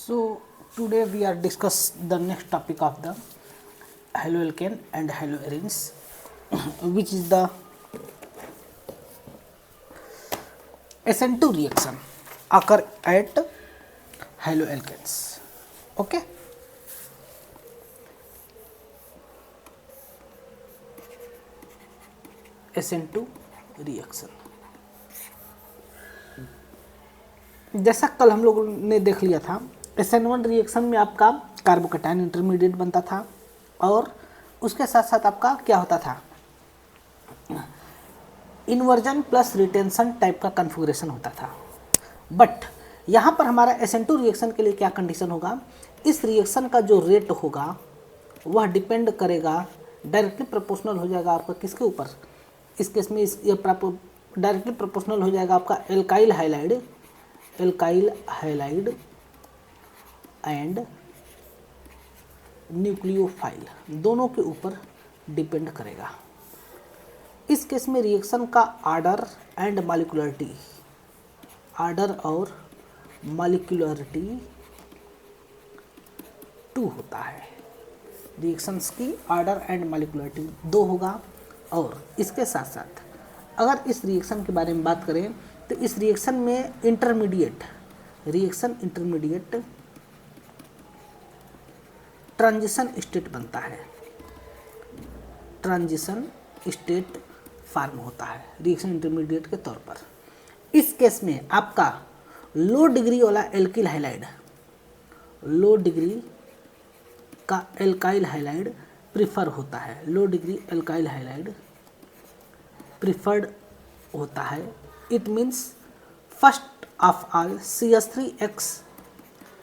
So today we are discuss the next topic of the haloalkane and haloarenes, which is the SN2 reaction occur at haloalkanes. Okay. SN2 reaction, जैसा कल हम लोगों ने देख लिया था, SN1 रिएक्शन में आपका कार्बोकैटायन इंटरमीडिएट बनता था और उसके साथ साथ आपका क्या होता था, इन्वर्जन प्लस रिटेंशन टाइप का कन्फिगरेशन होता था। बट यहाँ पर हमारा SN2 रिएक्शन के लिए क्या कंडीशन होगा, इस रिएक्शन का जो रेट होगा वह डिपेंड करेगा, डायरेक्टली प्रोपोर्शनल हो जाएगा आपका किसके ऊपर, इस केस में ये डायरेक्टली प्रोपोर्शनल हो जाएगा आपका एल्काइल हाइलाइड एंड न्यूक्लियोफाइल दोनों के ऊपर डिपेंड करेगा। इस केस में रिएक्शन का आर्डर एंड मॉलिक्यूलरिटी, आर्डर और मॉलिक्यूलरिटी 2 होता है। रिएक्शंस की आर्डर एंड मॉलिक्यूलरिटी 2 होगा। और इसके साथ साथ अगर इस रिएक्शन के बारे में बात करें तो इस रिएक्शन में रिएक्शन इंटरमीडिएट ट्रांजिशन स्टेट बनता है, ट्रांजिशन स्टेट फॉर्म होता है रिएक्शन इंटरमीडिएट के तौर पर। इस केस में आपका लो डिग्री वाला एल्किल हाइलाइड, लो डिग्री का एल्काइल हाइलाइड प्रिफर होता है, लो डिग्री एल्काइल हाइलाइड प्रिफर्ड होता है। It means first of all CH3X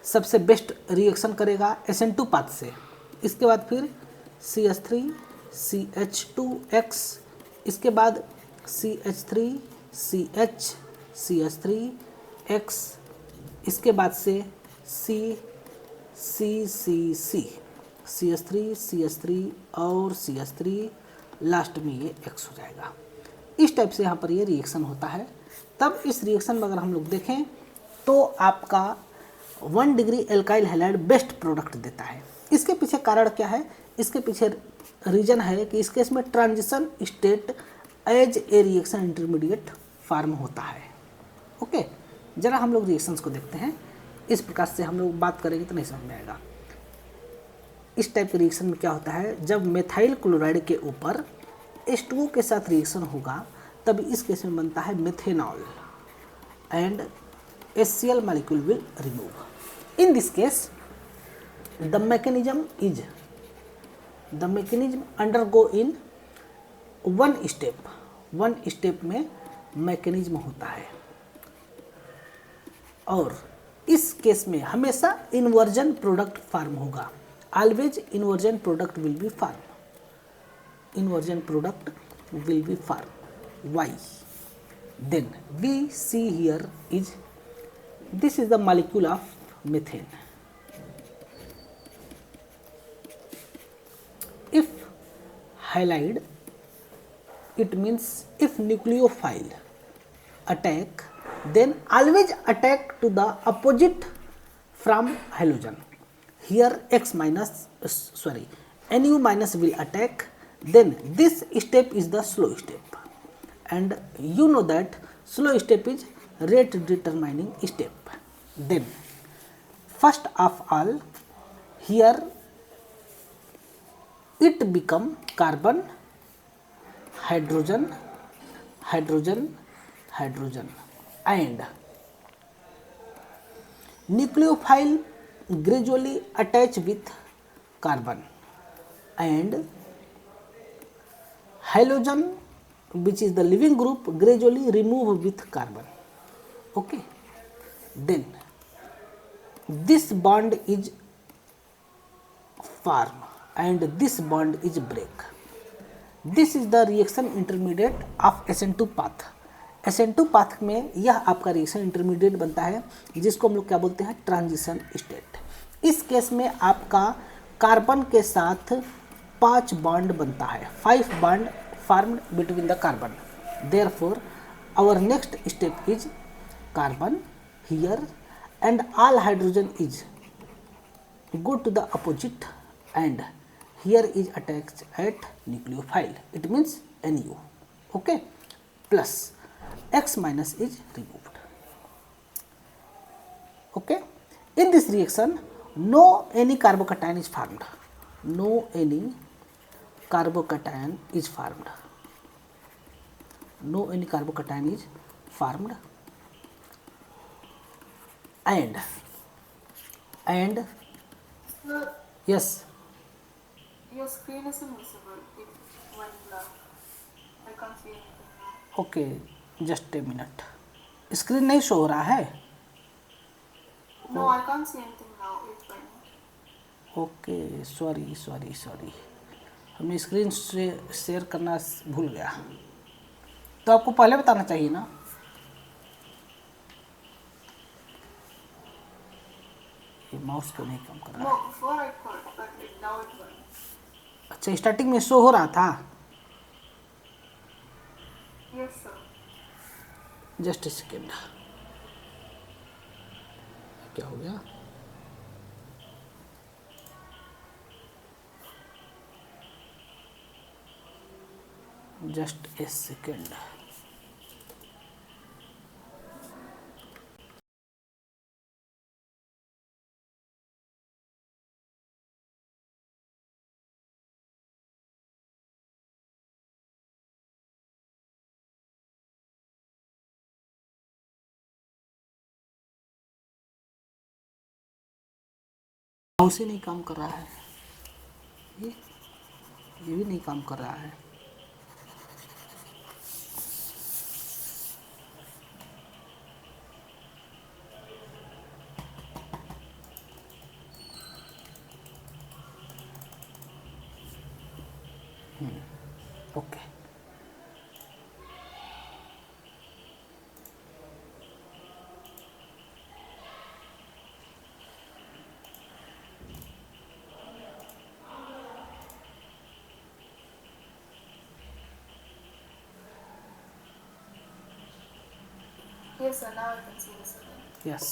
सबसे बेस्ट रिएक्शन करेगा SN2 पाथ से, इसके बाद फिर CH3 CH2X, इसके बाद CH3 CH CH3X, इसके बाद से CCC CH3 CH3 और CH3, लास्ट में ये X हो जाएगा। इस टाइप से यहाँ पर ये रिएक्शन होता है। तब इस रिएक्शन में अगर हम लोग देखें तो आपका 1 degree alkyl halide best product देता है। इसके पीछे कारण क्या है, इसके पीछे रीजन है कि इस केस में transition state as a reaction intermediate form होता है। ओके, जरा हम लोग रिएक्शंस को देखते हैं, इस प्रकार से हम लोग बात करेंगे तो नहीं समझ में आएगा। इस टाइप के रिएक्शन में क्या होता है, जब मेथाइल क्लोराइड के ऊपर H2O के साथ रिएक्शन होगा तब इस केस में बनता है methanol and HCl molecule will remove. In this case the mechanism undergo in one step में मैकेनिज्म होता है। और इस केस में हमेशा इन्वर्जन प्रोडक्ट फॉर्म होगा, always inversion product will be formed, inversion product will be formed. Why? Then we see here is this is the molecule of methane. If halide, it means if nucleophile attack, then always attack to the opposite from halogen. Here Nu minus will attack, then this step is the slow step, and you know that slow step is rate determining step. Then first of all here it become carbon, hydrogen, and nucleophile gradually attach with carbon and halogen, which is the living group, gradually remove with carbon. Okay, then this bond is form and this bond is break. This is the reaction intermediate of SN2 path. SN2 path में यह आपका reaction intermediate बनता है जिसको हम लोग क्या बोलते हैं, ट्रांजिशन स्टेट। इस केस में आपका कार्बन के साथ 5 बॉन्ड बनता है, 5 bond formed between the carbon. Therefore our next step is carbon here and all hydrogen is go to the opposite and here is attached at nucleophile, it means Nu, okay, plus X minus is removed, okay. In this reaction no any carbocation is formed, no any carbocation is formed, no any carbocation is formed, and yes, your screen is invisible when black. I can't see anything now. Okay, just a minute, screen नहीं show हो रहा है, No, I can't see anything now. It's fine. Okay, sorry sorry sorry, हमने screen से share करना भूल गया, तो आपको पहले बताना चाहिए ना। ये माउस क्यों नहीं काम कर रहा No, है? before I could, but now it went. अच्छा, स्टार्टिंग में शो हो रहा था, Yes, sir. Just a second, क्या हो गया? जस्ट ए सेकेंड, माउस ही नहीं काम कर रहा है, ये भी नहीं काम कर रहा है। Okay, Yes, sir. Now I can see the screen. Yes,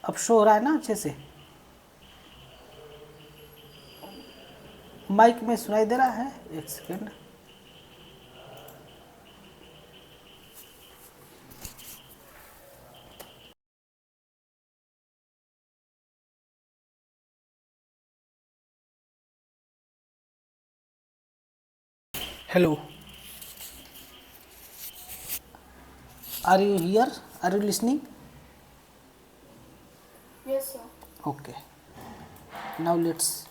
अब शो हो रहा है ना अच्छे से, माइक में सुनाई दे रहा है, एक second, hello, are you here, are you listening? Yes, sir. Okay, now let's,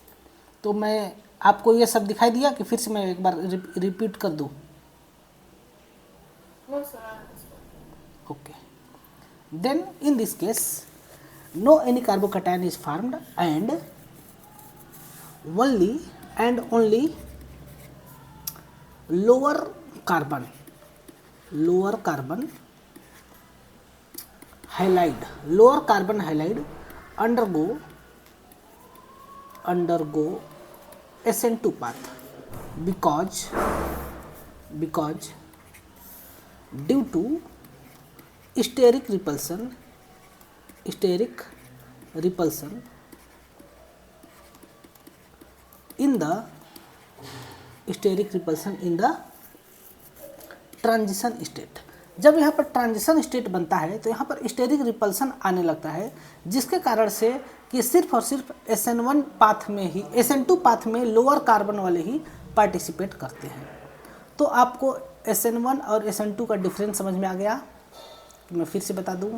तो मैं आपको ये सब दिखाई दिया कि फिर से मैं एक बार रिपीट कर दूँ? No, sir. I understand. Okay, then in this case no any carbocation is formed and only lower carbon halide undergo SN2 path because due to steric repulsion in the transition state. जब यहाँ पर transition state बनता है तो यहाँ पर steric repulsion आने लगता है, जिसके कारण से कि सिर्फ और सिर्फ SN1 पाथ में ही, SN2 पाथ में लोअर कार्बन वाले ही पार्टिसिपेट करते हैं। तो आपको SN1 और SN2 का डिफरेंस समझ में आ गया? मैं फिर से बता दूँ?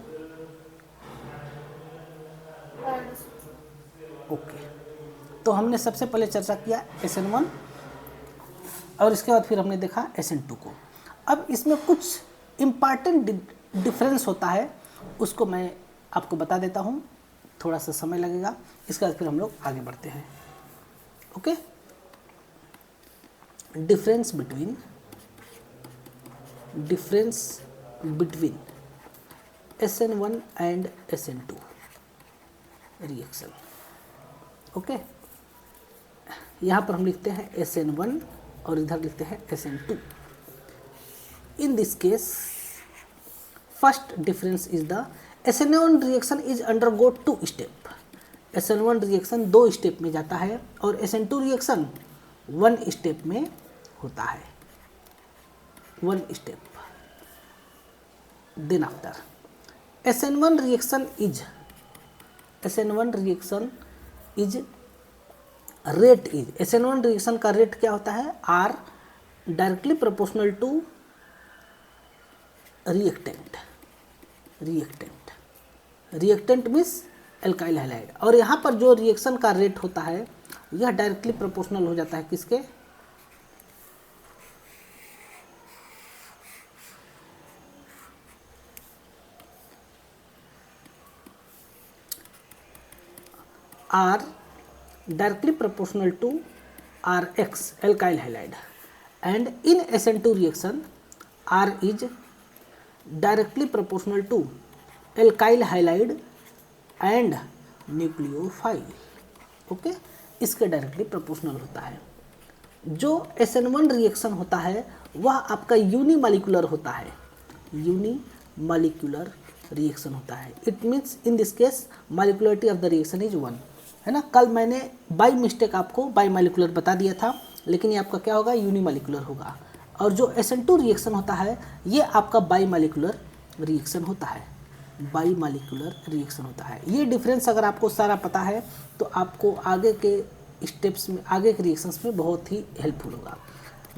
ओके, तो हमने सबसे पहले चर्चा किया SN1 और इसके बाद फिर हमने देखा SN2 को। अब इसमें कुछ इम्पॉर्टेंट डिफरेंस होता है, उसको मैं आपको बता देता हूँ, थोड़ा सा समय लगेगा, इसके बाद फिर हम लोग आगे बढ़ते हैं। Okay, difference between SN1 and SN2 reaction. Okay, यहाँ पर हम लिखते हैं SN1 और इधर लिखते हैं SN2। In this case, first difference is the SN1 reaction is undergo 2 step. SN1 reaction 2 step में जाता है और SN2 रिएक्शन 1 स्टेप में होता है, 1 step. Then after SN1 reaction is rate is SN1 reaction का रेट क्या होता है? R directly proportional to reactant means alkyl halide. और यहाँ पर जो रिएक्शन का रेट होता है यह डायरेक्टली प्रोपोर्शनल हो जाता है किसके? R directly proportional to Rx alkyl halide, and in SN2 reaction R is directly proportional to alkyl halide and nucleophile. Okay, इसके डायरेक्टली प्रोपोर्शनल होता है. जो SN1 रिएक्शन होता है वह आपका यूनिमॉलिक्यूलर होता है, यूनिमॉलिक्यूलर रिएक्शन होता है. It means in this case molecularity of the reaction is 1, है ना. कल मैंने बाई मिस्टेक आपको बाई मॉलिक्यूलर बता दिया था, लेकिन ये आपका क्या होगा? यूनिमॉलिक्यूलर होगा. और जो SN2 रिएक्शन होता है ये आपका बाई मॉलिक्यूलर रिएक्शन होता है, बाई मॉलिक्यूलर रिएक्शन होता है. ये डिफरेंस अगर आपको सारा पता है तो आपको आगे के स्टेप्स में, आगे के रिएक्शंस में बहुत ही हेल्पफुल होगा.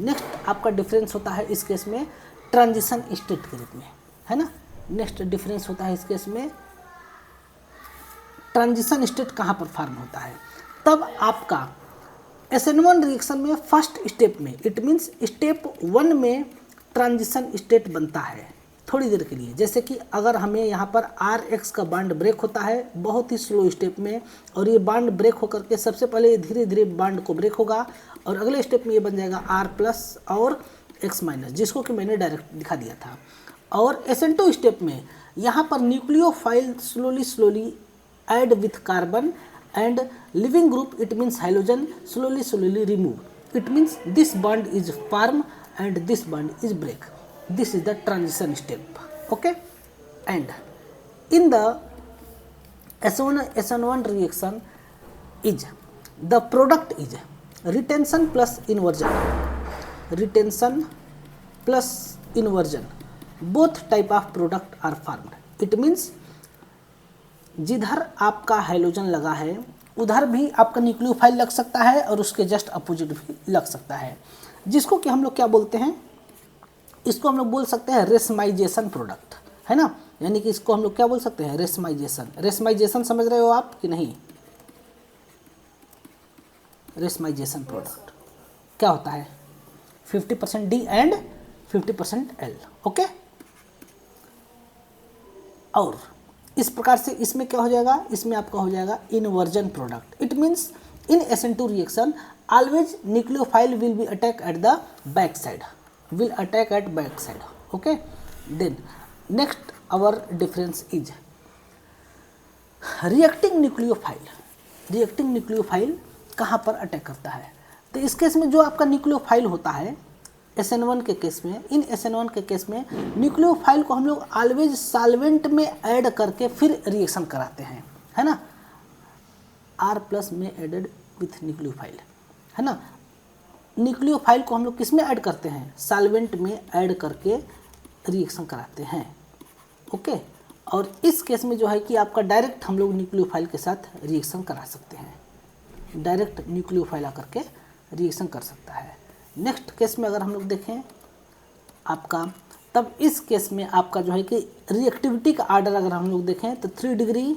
नेक्स्ट आपका डिफरेंस होता है इस केस में ट्रांजिशन स्टेट के रूप में, है ना. नेक्स्ट डिफरेंस होता है इस केस में ट्रांजिशन स्टेट कहाँ पर फॉर्म होता है? तब आपका SN1 रिएक्शन में फर्स्ट स्टेप में, इट मीन्स स्टेप 1 में ट्रांजिशन स्टेट बनता है थोड़ी देर के लिए. जैसे कि अगर हमें यहाँ पर Rx का बॉन्ड ब्रेक होता है बहुत ही स्लो स्टेप में, और ये बॉन्ड ब्रेक होकर के सबसे पहले धीरे धीरे बॉन्ड को ब्रेक होगा और अगले स्टेप में ये बन जाएगा R+ और X-, जिसको कि मैंने डायरेक्ट दिखा दिया था. और SN2 स्टेप में यहाँ पर nucleophile slowly add with carbon and living group, it means halogen, slowly remove. It means this bond is form and this bond is break. This is the transition step. Okay, and in the SN1 reaction is the product is retention plus inversion. Both type of product are formed. It means जिधर आपका hydrogen लगा है उधर भी आपका nucleophile लग सकता है और उसके जस्ट अपोजिट भी लग सकता है, जिसको कि हम लोग क्या बोलते हैं? इसको हम लोग बोल सकते हैं रेसमाइजेशन प्रोडक्ट, है ना. यानी कि इसको हम लोग क्या बोल सकते हैं? रेसमाइजेशन समझ रहे हो आप कि नहीं? रेसमाइजेशन प्रोडक्ट क्या होता है? 50% D एंड 50% L. ओके, और इस प्रकार से इसमें क्या हो जाएगा? इसमें आपका हो जाएगा inversion product. It means in SN2 reaction always nucleophile will be attack at the back side, okay. Then next our difference is reacting nucleophile कहाँ पर अटैक करता है? तो इस केस में जो आपका न्यूक्लियोफाइल होता है SN1 के केस में, इन SN1 के केस में न्यूक्लियोफाइल को हम लोग ऑलवेज सॉल्वेंट में ऐड करके फिर रिएक्शन कराते हैं, है ना. R+ में एडेड विथ न्यूक्लियोफाइल, है ना. न्यूक्लियोफाइल को हम लोग किस में ऐड करते हैं? सॉल्वेंट में ऐड करके रिएक्शन कराते हैं. ओके, और इस केस में जो है कि आपका डायरेक्ट हम लोग न्यूक्लियोफाइल के साथ रिएक्शन करा सकते हैं, डायरेक्ट न्यूक्लियोफाइल आकर के रिएक्शन कर सकता है. नेक्स्ट केस में अगर हम लोग देखें आपका, तब इस केस में आपका जो है कि रिएक्टिविटी का आर्डर अगर हम लोग देखें तो 3 डिग्री,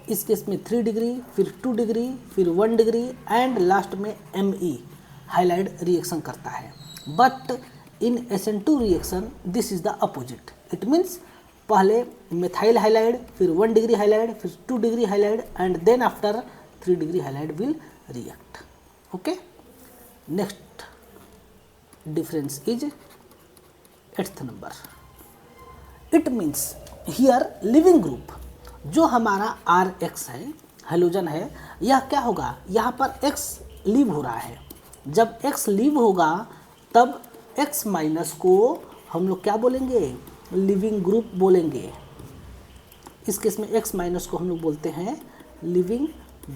इस केस में 3 डिग्री, फिर 2 डिग्री, फिर 1 डिग्री एंड लास्ट में Me हाइलाइड रिएक्शन करता है. But in SN2 reaction this is the opposite. It means पहले मिथाइल हाइलाइड, फिर 1 डिग्री हाइलाइड, फिर 2 degree halide and then after 3 degree halide will react. Okay, next difference is 8th number. It means here leaving group जो हमारा Rx है, hydrogen है, यह क्या होगा? यहाँ पर X लीव हो रहा है. जब X लीव होगा तब X माइनस को हम लोग क्या बोलेंगे, लिविंग ग्रुप बोलेंगे। इस केस में X माइनस को हम लोग बोलते हैं leaving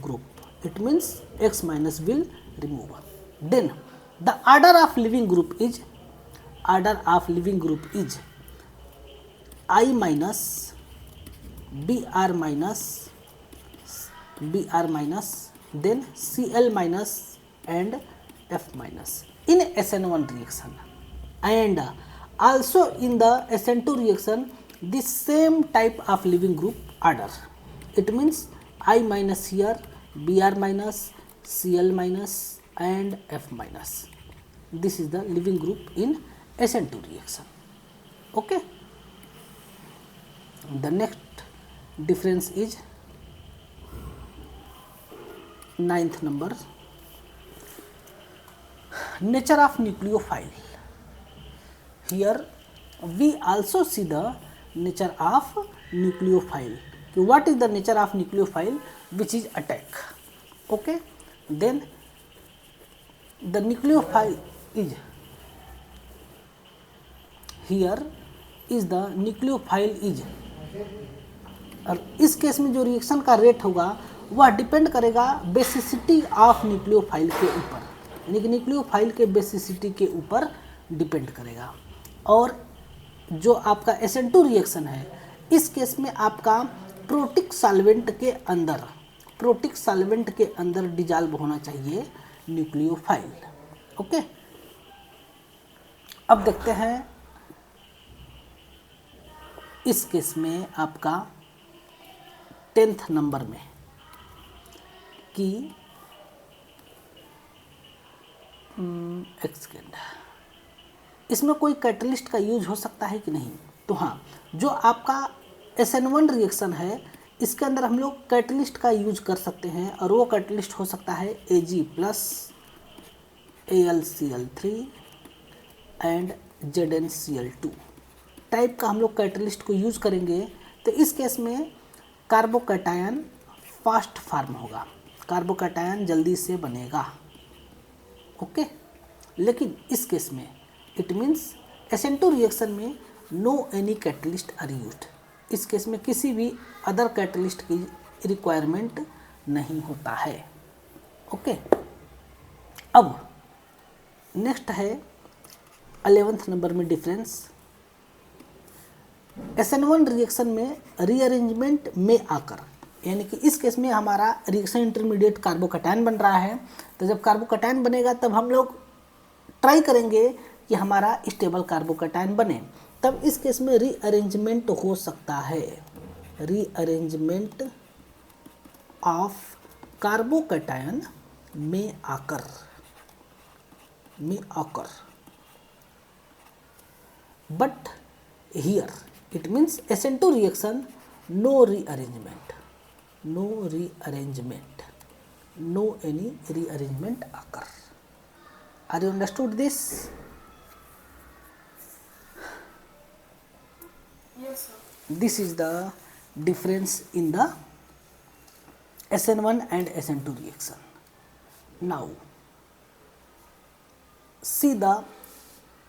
group. It means X minus will remove. Then the order of leaving group is I minus Br minus then Cl minus and F minus in SN1 reaction, and also in the SN2 reaction this same type of living group order. It means I minus here, Br minus, Cl minus and F minus. This is the living group in SN2 reaction. Okay. The next difference is 9th number. Nature of nucleophile. Here we also see the nature of nucleophile. What is the nature of nucleophile? Which is attack. Okay. Then the nucleophile is here is the nucleophile is, और इस case में जो reaction का rate होगा वह depend करेगा basicity of nucleophile के ऊपर, यानी कि न्यूक्लियोफाइल के बेसिसिटी के ऊपर डिपेंड करेगा। और जो आपका SN2 रिएक्शन है इस केस में आपका प्रोटिक सॉल्वेंट के अंदर डिजॉल्व होना चाहिए न्यूक्लियोफाइल। ओके। अब देखते हैं इस केस में आपका 10th नंबर में कि एक सेकेंड, इसमें कोई कैटलिस्ट का यूज हो सकता है कि नहीं। तो हाँ, जो आपका SN1 रिएक्शन है इसके अंदर हम लोग कैटलिस्ट का यूज कर सकते हैं, और वो कैटलिस्ट हो सकता है Ag plus AlCl3 and ZnCl2 type का हम लोग कैटलिस्ट को यूज करेंगे। तो इस केस में कार्बोकैटायन फास्ट फॉर्म होगा, कार्बोकैटायन जल्दी से बनेगा। ओके। लेकिन इस केस में इट मीन्स SN2 रिएक्शन में no any catalyst are used. इस केस में किसी भी अदर कैटलिस्ट की रिक्वायरमेंट नहीं होता है। ओके। अब नेक्स्ट है 11th नंबर में डिफरेंस। SN1 रिएक्शन में रीअरेंजमेंट में आकर, यानी कि इस केस में हमारा रिएक्शन इंटरमीडिएट कार्बोकैटायन बन रहा है, तो जब कार्बोकैटायन बनेगा तब हम लोग ट्राई करेंगे कि हमारा स्टेबल कार्बोकैटायन बने। तब इस केस में रीअरेंजमेंट हो सकता है, रीअरेंजमेंट ऑफ कार्बोकैटायन में आकर but here it means SN2 reaction no rearrangement, no any rearrangement occur. Are you understood this? Yes, sir. This is the difference in the SN1 and SN2 reaction. Now see the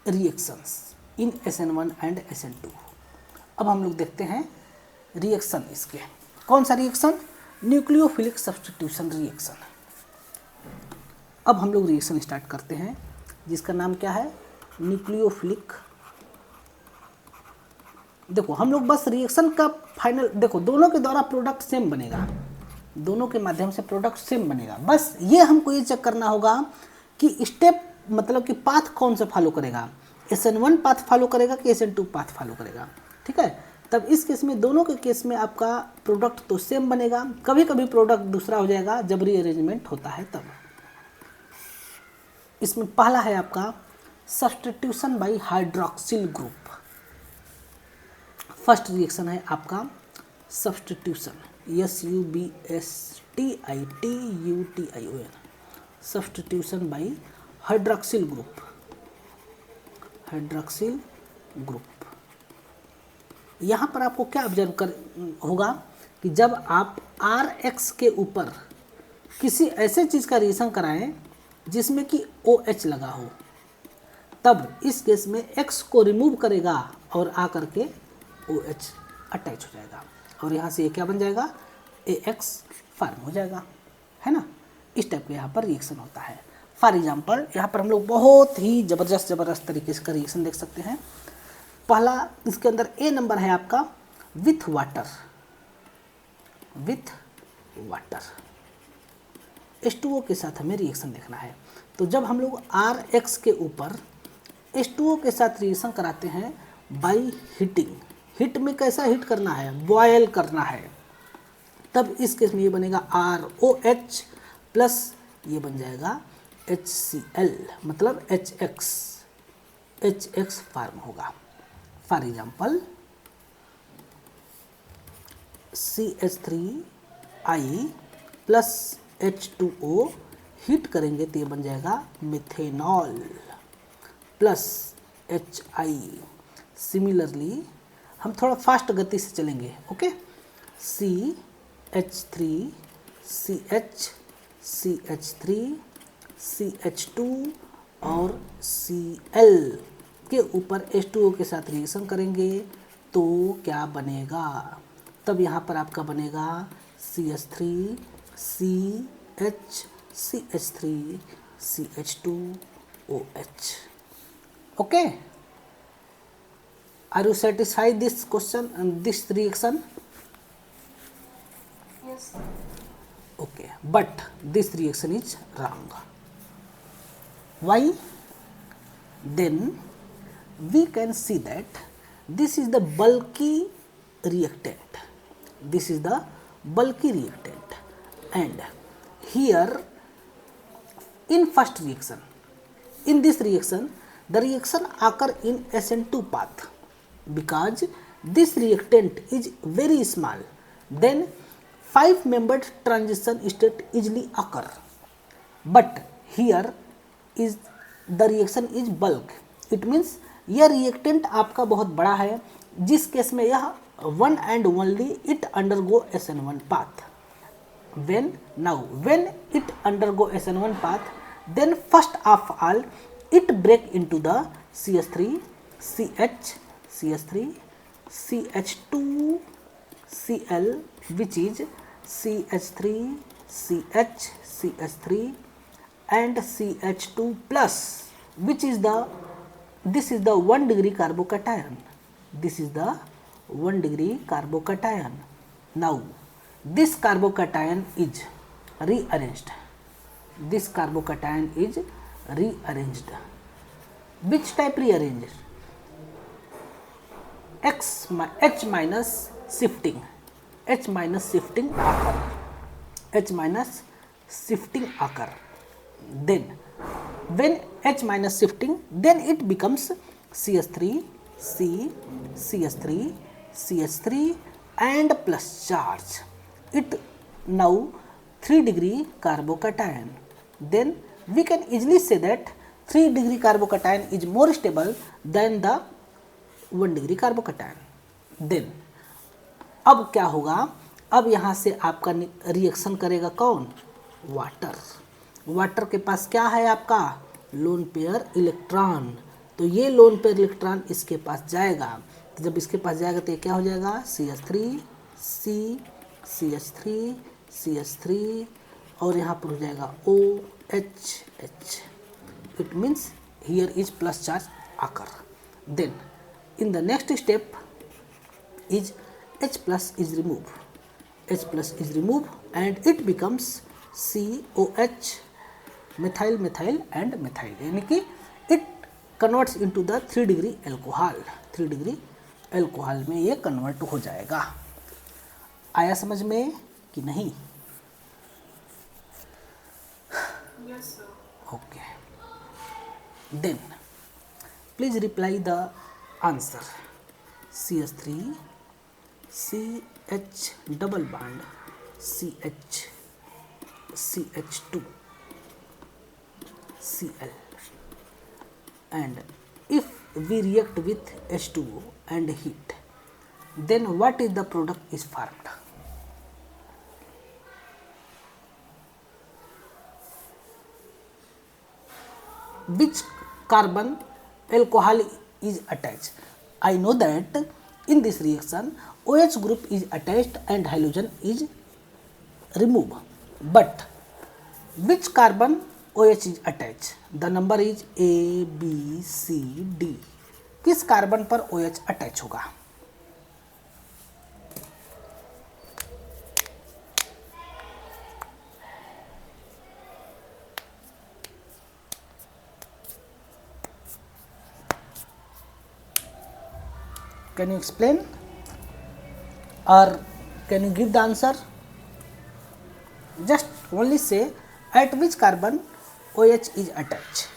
reactions in SN1 and SN2. अब हम लोग देखते हैं reaction इसके। कौन सा reaction? Nucleophilic substitution reaction. अब हम लोग रिएक्शन स्टार्ट करते हैं जिसका नाम क्या है? न्यूक्लियोफिलिक। देखो हम लोग बस रिएक्शन का फाइनल, देखो दोनों के द्वारा प्रोडक्ट सेम बनेगा, दोनों के माध्यम से प्रोडक्ट सेम बनेगा। बस ये हमको ये चेक करना होगा कि स्टेप मतलब कि पाथ कौन सा फॉलो करेगा, SN1 पाथ फॉलो करेगा कि SN2 पाथ फॉलो करेगा। ठीक है। तब इस केस में दोनों के केस में आपका प्रोडक्ट तो सेम बनेगा, कभी कभी प्रोडक्ट दूसरा हो जाएगा जब रीअरेंजमेंट होता है तब। इसमें पहला है आपका substitution by hydroxyl group. First reaction है आपका substitution, SUBSTITUTION, substitution by hydroxyl group. यहाँ पर आपको क्या ऑब्जर्व कर होगा कि जब आप RX के ऊपर किसी ऐसे चीज़ का रिएक्शन कराएं जिसमें कि OH लगा हो, तब इस केस में X को रिमूव करेगा और आ करके OH अटैच हो जाएगा और यहाँ से ये क्या बन जाएगा, AX फॉर्म हो जाएगा, है ना। इस टाइप का यहाँ पर रिएक्शन होता है। फॉर एग्जाम्पल यहाँ पर हम लोग बहुत ही ज़बरदस्त तरीके से का रिएक्शन देख सकते हैं। पहला इसके अंदर A नंबर है आपका विथ वाटर, H2O के साथ हमें रिएक्शन देखना है। तो जब हम लोग RX के ऊपर H2O के साथ रिएक्शन कराते हैं बाई हीटिंग, हीट में कैसा हीट करना है, बॉयल करना है, तब इस केस में ये बनेगा ROH प्लस ये बन जाएगा HCl, मतलब HX फॉर्म होगा। For example CH3I plus H2O heat करेंगे तो ये बन जाएगा मिथेनॉल प्लस HI। सिमिलरली हम थोड़ा फास्ट गति से चलेंगे, okay. CH3 CH CH3 CH2 और Cl के ऊपर H2O के साथ रिएक्शन करेंगे तो क्या बनेगा, तब यहाँ पर आपका बनेगा CH3 CH CH3 CH2 OH। Okay, are you satisfied this question and this reaction? Yes, sir. Okay, but this reaction is wrong. Why? Then we can see that this is the bulky reactant. This is the bulky reactant, and here in first reaction, in this reaction, the reaction occur in SN2 path because this reactant is very small. Then 5-membered transition state easily occur. But here is the reaction is bulk. It means यह reactant आपका बहुत बड़ा है, जिस case में यह one and only it undergo SN1 path. When it undergo SN1 path, then first of all it break into the CH3 CH CH3 CH2 Cl, which is CH3 CH CH3 and CH2 plus, which is this is the 1 degree carbocation. This is the 1 degree carbocation. Now this carbocation is rearranged. This carbocation is rearranged. Which type rearranged? H minus shifting. H minus shifting occur. H minus shifting occur. Then when H minus shifting, then it becomes CH3 C CH3 CH3 and plus charge. It now 3 degree carbocation. Then we can easily say that 3 degree carbocation is more stable than the 1 degree carbocation. Then अब क्या होगा, अब यहाँ से आपका reaction करेगा कौन, water. Water के पास क्या है आपका, लोन पेयर इलेक्ट्रॉन, तो ये लोन पेयर इलेक्ट्रॉन इसके पास जाएगा, तो जब इसके पास जाएगा तो ये क्या हो जाएगा CH3 C CH3 CH3 और यहाँ पर हो जाएगा OH H. It means here is plus charge occur. Then in the next step is H plus is removed. H plus is removed and it becomes COH, methyl methyl and methyl, यानी कि it converts into the 3 degree alcohol. 3 degree alcohol में ये convert हो जाएगा। आया समझ में कि नहीं? yes, sir. Okay. Then please reply the answer. CH3 CH double bond CH CH2 Cl, and if we react with H2O and heat, then what is the product is formed? Which carbon alcohol is attached. I know that in this reaction OH group is attached and halogen is removed. But which carbon OH is attached? The number is A, B, C, D. किस carbon पर OH attach होगा? Can you explain or can you give the answer? Just only say at which carbon OH is attached.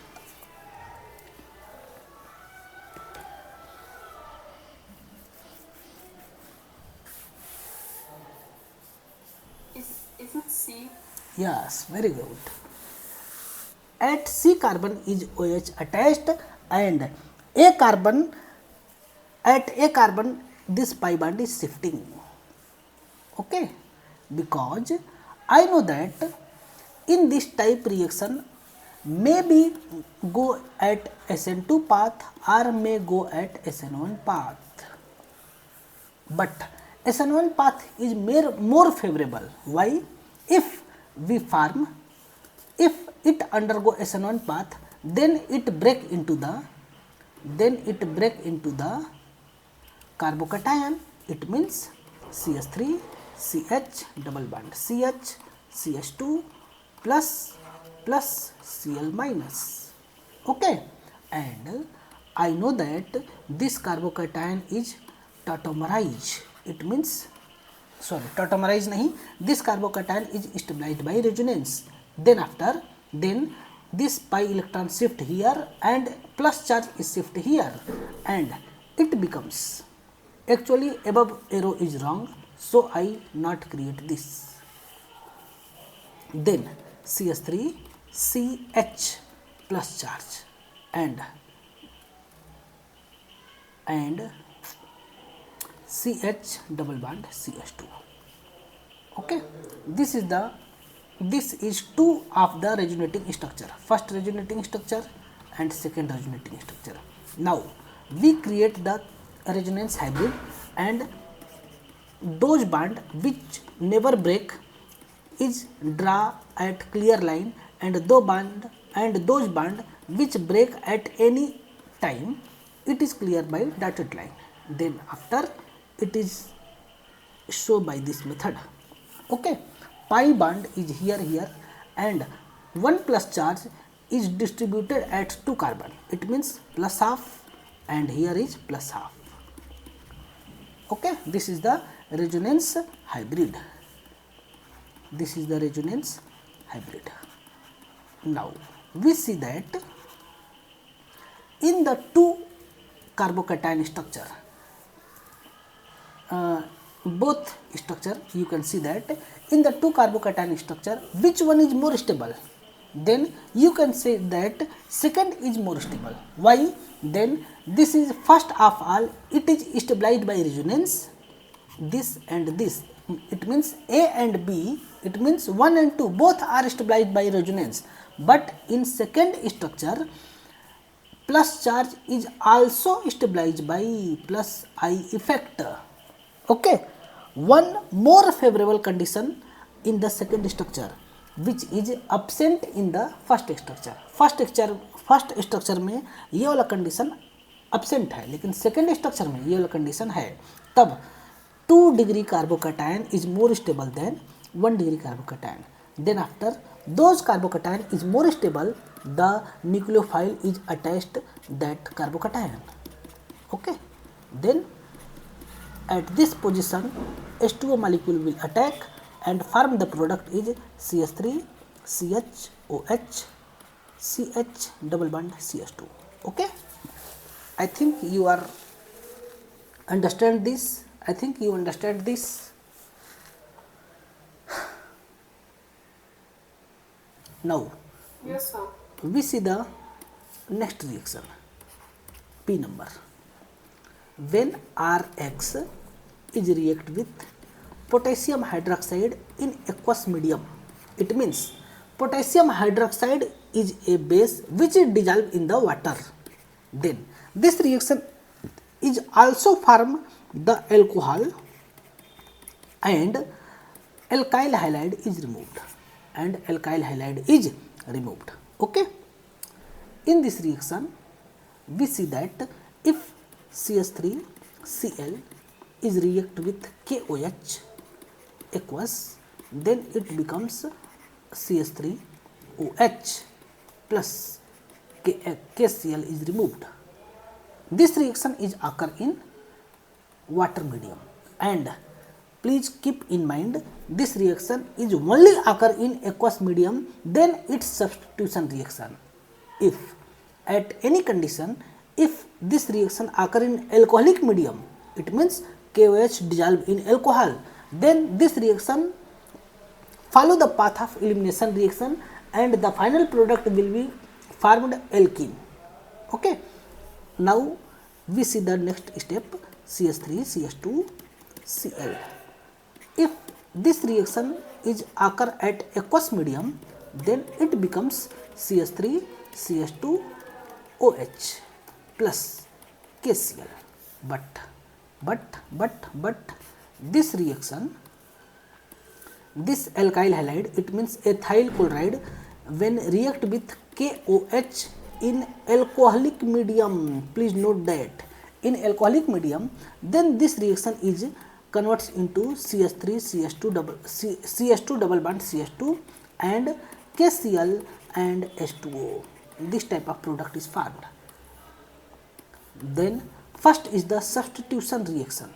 Is it C? Yes, very good. At C carbon is OH attached and A carbon, at A carbon this pi bond is shifting. Okay, because I know that in this type reaction maybe go at SN2 path or may go at SN1 path, but SN1 path is more favorable. Why? If we form, if it undergo SN1 path, then it break into the carbocation. It means CH3 CH double bond CH CH2 plus Cl minus. Okay, and I know that this carbocation is tautomerized. It means, sorry, tautomerized nahi, this carbocation is stabilized by resonance. Then this pi electron shift here and plus charge is shift here and it becomes, actually above arrow is wrong, so I not create this. Then CH3 CH plus charge and CH double bond CH2. Okay, this is two of the resonating structure, first resonating structure and second resonating structure. Now we create the resonance hybrid, and those bond which never break is draw at clear line, and those bond which break at any time, it is clear by dotted line. Then after it is show by this method. Okay, pi bond is here and 1 plus charge is distributed at 2 carbon. It means plus half and here is plus half. Okay, this is the resonance hybrid. This is the resonance hybrid. Now we see that in the two carbocation structure, both structure, you can see that in the two carbocation structure, which one is more stable? Then you can say that second is more stable. Why? Then this is first of all, it is stabilized by resonance, this and this. It means A and B, it means 1 and 2 both are stabilized by resonance. But in second structure, plus charge is also stabilized by plus I effect. Okay, one more favorable condition in the second structure which is absent in the first structure. First structure में ये वाला condition absent है, लेकिन second structure में ये वाला condition है. तब 2 degree carbocation is more stable than 1 degree carbocation. Then after those carbocation is more stable, the nucleophile is attached that carbocation. Okay, then at this position H2O molecule will attack and form the product is CH3 CHOH CH double bond CH2. Okay, I think you are understand this. I think you understand this. Now Yes, sir. we see the next reaction, P number. When Rx is react with potassium hydroxide in aqueous medium, it means potassium hydroxide is a base which is dissolved in the water. Then this reaction is also form the alcohol and alkyl halide is removed, and alkyl halide is removed. Okay. In this reaction we see that if CH3Cl is react with KOH aqueous, then it becomes CH3OH plus KCl is removed. This reaction is occur in water medium, and please keep in mind this reaction is only occur in aqueous medium, then its substitution reaction. If at any condition, if this reaction occur in alcoholic medium, it means KOH dissolve in alcohol, then this reaction follow the path of elimination reaction and the final product will be formed alkene. Okay. Now we see the next step, CH3 CH2 Cl. If this reaction is occur at aqueous medium, then it becomes CH3 CH2 OH plus KCl. But this reaction, this alkyl halide, it means ethyl chloride, when react with KOH in alcoholic medium, please note that in alcoholic medium, then this reaction is converts into CH3 CH2 double bond CH2 and KCl and H2O. This type of product is formed. Then first is the substitution reaction,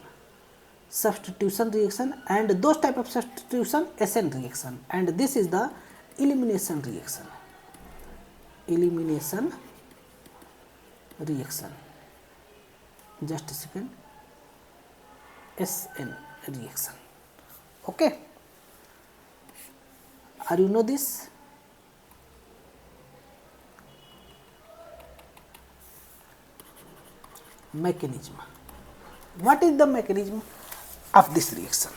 and those type of substitution SN reaction, and this is the elimination reaction. Just a second. SN reaction. Okay. Are you know this? Mechanism. What is the mechanism of this reaction?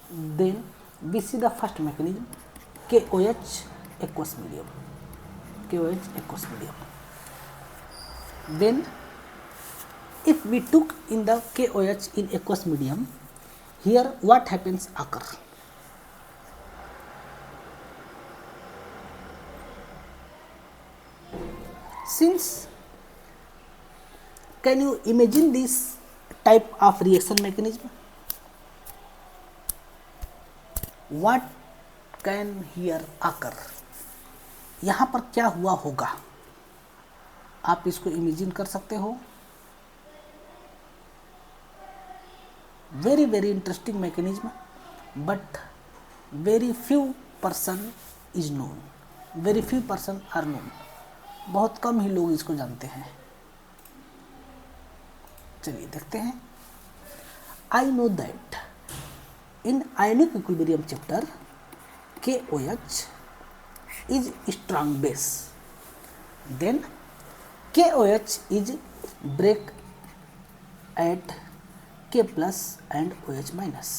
Then we see the first mechanism, KOH aqueous medium. Then if we took in the KOH in aqueous medium, here what happens occur? Since, can you imagine this type of reaction mechanism? What can here occur? यहाँ पर क्या हुआ होगा, आप इसको imagine कर सकते हो. Very interesting mechanism, but very few person is known. Very few person are known. बहुत कम ही लोग इसको जानते हैं. चलिए देखते हैं. I know that in ionic equilibrium chapter, KOH is strong base. Then KOH is break at K plus and OH minus.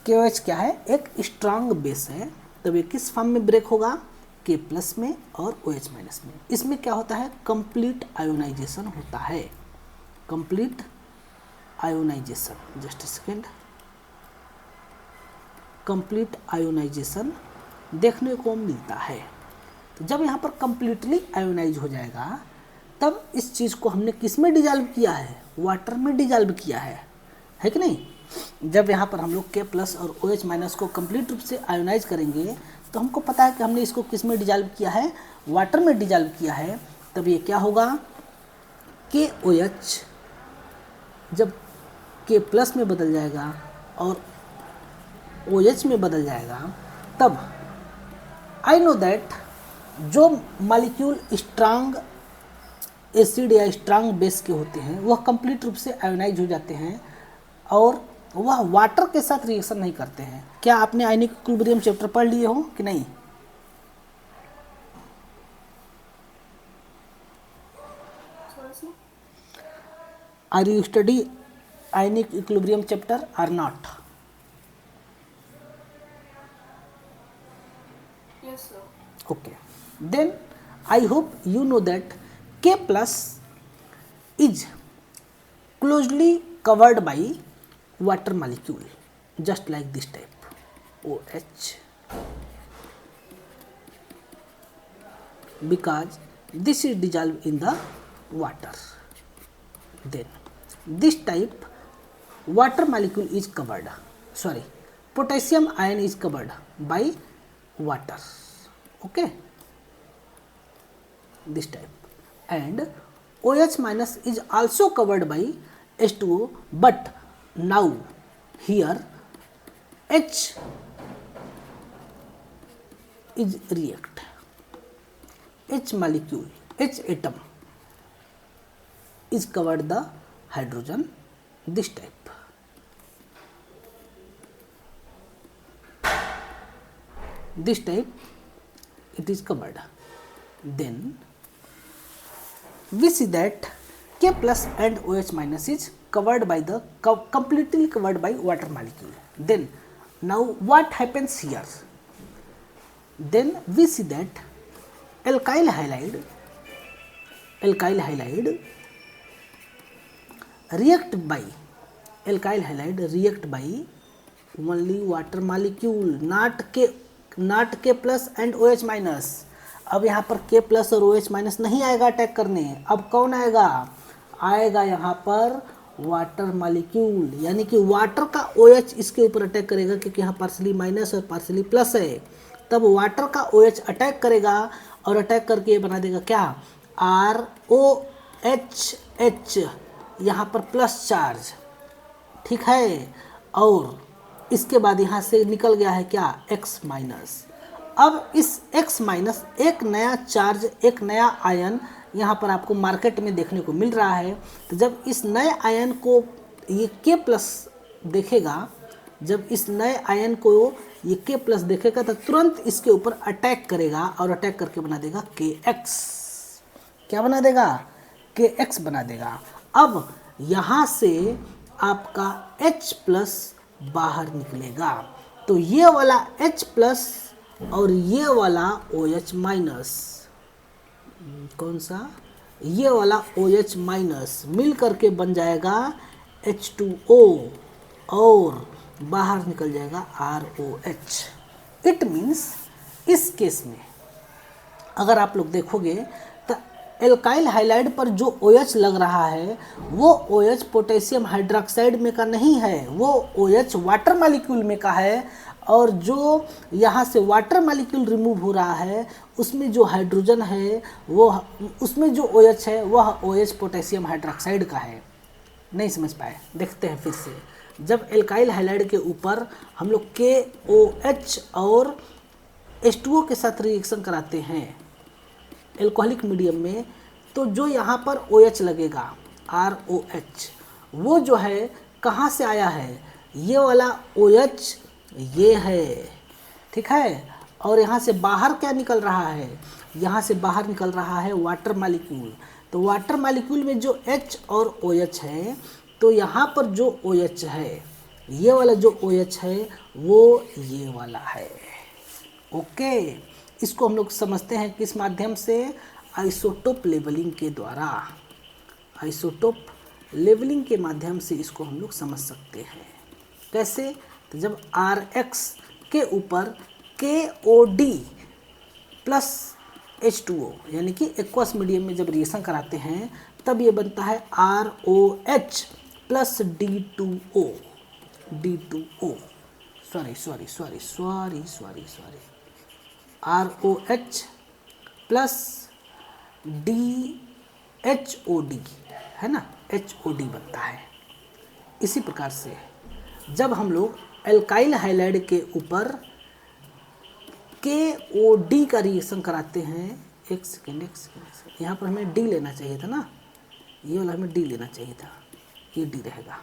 KOH क्या है? एक स्ट्रांग बेस है, तब ये किस फॉर्म में ब्रेक होगा? K प्लस में और OH माइनस में. इसमें क्या होता है? कंप्लीट आयोनाइजेशन होता है. Complete ionization. Just a second. Complete ionization देखने को मिलता है. तो जब यहाँ पर कंप्लीटली आयोनाइज हो जाएगा, तब इस चीज़ को हमने किस में डिजॉल्व किया है? वाटर में डिजॉल्व किया है कि नहीं? जब यहाँ पर हम लोग K प्लस और OH माइनस को कंप्लीट रूप से आयोनाइज करेंगे, तो हमको पता है कि हमने इसको किस में डिजॉल्व किया है? वाटर में डिजॉल्व किया है. तब ये क्या होगा? KOH जब K प्लस में बदल जाएगा और OH में बदल जाएगा, तब आई नो दैट जो मॉलिक्यूल स्ट्रांग एसिड या स्ट्रांग बेस के होते हैं, वह कंप्लीट रूप से आयोनाइज हो जाते हैं और वह वाटर के साथ रिएक्शन नहीं करते हैं. क्या आपने आयनिक इक्विलिब्रियम चैप्टर पढ़ लिए हो कि नहीं? Are you study ionic equilibrium chapter और not? Yes, sir. Okay. Then I hope you know that K plus is closely covered by water molecule, just like this type OH, because this is dissolved in the water. Then this type water molecule is covered, sorry, potassium ion is covered by water. Okay, this type. And OH minus is also covered by H2O, but now here H is react, H molecule, H atom is covered the hydrogen, this type. This type it is covered. Then we see that K plus and OH minus is covered by the completely covered by water molecule. Then now what happens here? Then we see that alkyl halide react by only water molecule, not K plus and OH minus. अब यहाँ पर K plus और OH minus नहीं आएगा attack करने, अब कौन आएगा? आएगा यहाँ पर वाटर मॉलिक्यूल, यानी कि वाटर का OH इसके ऊपर अटैक करेगा, क्योंकि यहाँ पार्सली माइनस और पार्सली प्लस है। तब वाटर का OH अटैक करेगा और अटैक करके ये बना देगा क्या? ROHH, यहाँ पर प्लस चार्ज, ठीक है। और इसके बाद यहाँ से निकल गया है क्या? X minus. अब इस X माइनस एक नया चार्ज, एक नया आयन यहाँ पर आपको मार्केट में देखने को मिल रहा है। तो जब इस नए आयन को ये K प्लस देखेगा, जब इस नए आयन को ये K प्लस देखेगा तो तुरंत इसके ऊपर अटैक करेगा और अटैक करके बना देगा KX। क्या बना देगा? KX बना देगा। अब यहाँ से आपका H प्लस बाहर निकलेगा, तो ये वाला H प्लस और ये वाला OH माइनस, कौन सा? ये वाला OH माइनस मिल करके बन जाएगा H2O और बाहर निकल जाएगा ROH। इट मीन्स इस केस में अगर आप लोग देखोगे तो एल्काइल हाइलाइड पर जो OH लग रहा है वो OH पोटेशियम हाइड्रोक्साइड में का नहीं है, वो OH वाटर मॉलिक्यूल में का है। और जो यहाँ से वाटर मॉलिक्यूल रिमूव हो रहा है उसमें जो हाइड्रोजन है वो, उसमें जो OH है वह OH पोटेशियम हाइड्रोक्साइड का है। नहीं समझ पाए? देखते हैं फिर से। जब एल्काइल हाइलाइड के ऊपर हम लोग KOH और H2O के साथ रिएक्शन कराते हैं एल्कोहलिक मीडियम में, तो जो यहाँ पर OH लगेगा ROH, वो जो है कहाँ से आया है? ये वाला OH ये है, ठीक है। और यहाँ से बाहर क्या निकल रहा है? यहाँ से बाहर निकल रहा है वाटर मॉलिक्यूल। तो वाटर मॉलिक्यूल में जो H और OH है, तो यहाँ पर जो OH है, ये वाला जो OH है वो ये वाला है। ओके, इसको हम लोग समझते हैं किस माध्यम से? आइसोटोप लेवलिंग के द्वारा। आइसोटोप लेवलिंग के माध्यम से इसको हम लोग समझ सकते हैं। कैसे? तो जब RX के ऊपर KOD प्लस H2O यानी कि एक्वस मीडियम में जब रिएक्शन कराते हैं तब ये बनता है ROH plus D2O, ROH plus DHOD, है ना, HOD बनता है। इसी प्रकार से जब हम लोग एल्काइल हाइलाइड के ऊपर KOD का रिएक्शन कराते हैं, एक सेकेंड, यहाँ पर हमें D लेना चाहिए था ना, ये वाला हमें D लेना चाहिए था, ये D रहेगा।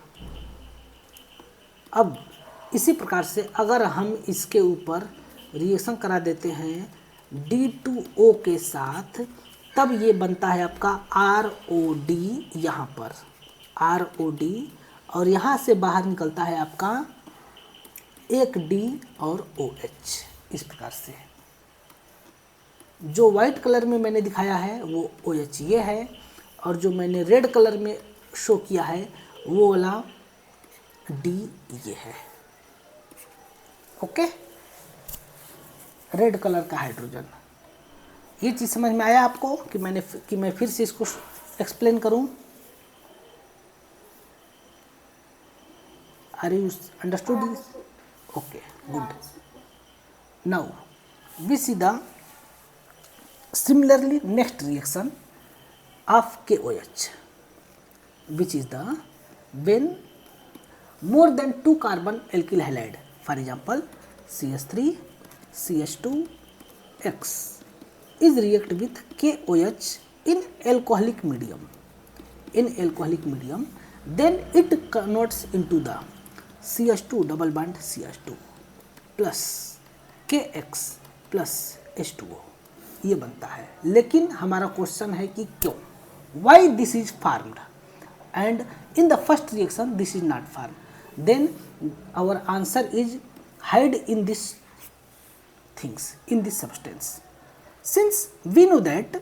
अब इसी प्रकार से अगर हम इसके ऊपर रिएक्शन करा देते हैं D2O के साथ, तब ये बनता है आपका ROD, यहाँ पर ROD, और यहाँ से बाहर निकलता है आपका एक D और OH। इस प्रकार से जो वाइट कलर में मैंने दिखाया है वो OH ये है, और जो मैंने रेड कलर में शो किया है वो वाला D ये है। ओके, रेड कलर का हाइड्रोजन। ये चीज़ समझ में आया आपको कि मैं फिर से इसको एक्सप्लेन करूं? Are you understood this? Okay, good. Now we see the similarly next reaction of KOH, which is the when more than 2 carbon alkyl halide, for example CH3 CH2 X is react with KOH in alcoholic medium, then it converts into the CH2 double bond CH2 plus KX plus H2O, ये बनता है। लेकिन हमारा question है कि क्यों, why this is formed and in the first reaction this is not form, then our answer is hide in this things, in this substance, since we know that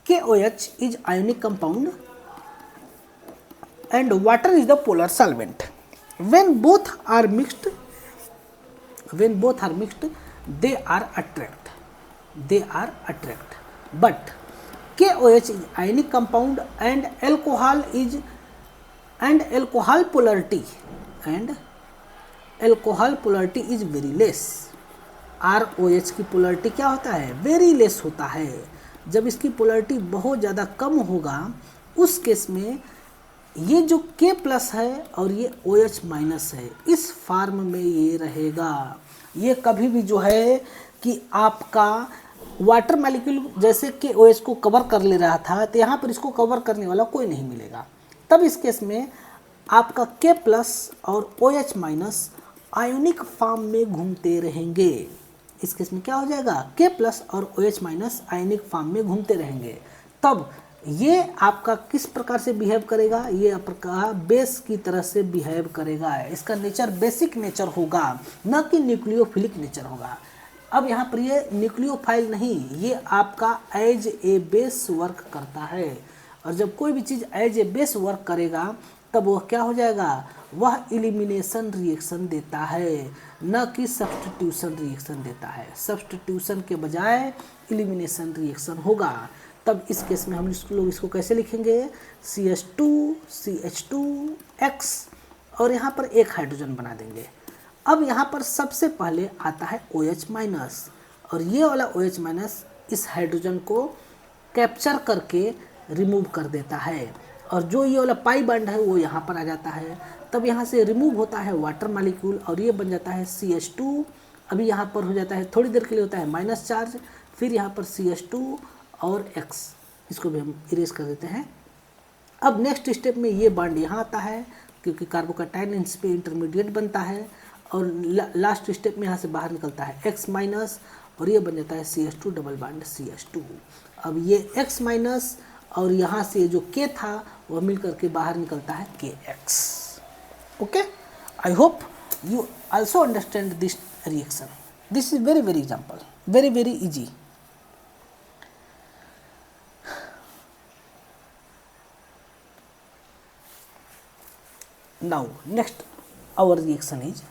KOH is ionic compound and water is the polar solvent. When both are mixed, they are attract. But KOH is ionic compound and alcohol polarity is very less. ROH की polarity क्या होता है? Very less होता है। जब इसकी polarity बहुत ज़्यादा कम होगा उस केस में ये जो K प्लस है और ये OH माइनस है, इस फॉर्म में ये रहेगा। ये कभी भी जो है कि आपका वाटर मॉलिक्यूल जैसे KOH को कवर कर ले रहा था, तो यहाँ पर इसको कवर करने वाला कोई नहीं मिलेगा। तब इस केस में आपका K प्लस और OH माइनस आयोनिक फॉर्म में घूमते रहेंगे। इस केस में क्या हो जाएगा? K प्लस और OH माइनस आयनिक फॉर्म में घूमते रहेंगे। तब ये आपका किस प्रकार से बिहेव करेगा? ये आपका बेस की तरह से बिहेव करेगा। इसका नेचर बेसिक नेचर होगा, न कि न्यूक्लियोफिलिक नेचर होगा। अब यहाँ पर ये न्यूक्लियोफाइल नहीं, ये आपका एज ए बेस वर्क करता है। और जब कोई भी चीज़ एज ए बेस वर्क करेगा तब वह क्या हो जाएगा? वह इलिमिनेशन रिएक्शन देता है, न कि सब्स्टिट्यूशन रिएक्शन देता है। सब्स्टिट्यूशन के बजाय इलिमिनेशन रिएक्शन होगा। तब इस केस में हम लोग इसको कैसे लिखेंगे? CH2 CH2X और यहाँ पर एक हाइड्रोजन बना देंगे। अब यहाँ पर सबसे पहले आता है OH माइनस, और ये वाला OH माइनस इस हाइड्रोजन को कैप्चर करके रिमूव कर देता है, और जो ये वाला पाई बॉन्ड है वो यहाँ पर आ जाता है। तब यहाँ से रिमूव होता है वाटर मॉलिक्यूल और ये बन जाता है CH2। अभी यहाँ पर हो जाता है, थोड़ी देर के लिए होता है माइनस चार्ज, फिर यहाँ पर CH2 और X, इसको भी हम इरेज कर देते हैं। अब नेक्स्ट स्टेप में ये बॉन्ड यहाँ आता है क्योंकि कार्बोकैटायन इस पे इंटरमीडिएट बनता है, और लास्ट स्टेप में यहाँ से बाहर निकलता है X माइनस और ये बन जाता है CH2 डबल बॉन्ड CH2। अब ये X माइनस और यहाँ से जो K था वह मिल करके बाहर निकलता है KX। Okay, I hope you also understand this reaction. This is very very example, very very easy. Now next our reaction is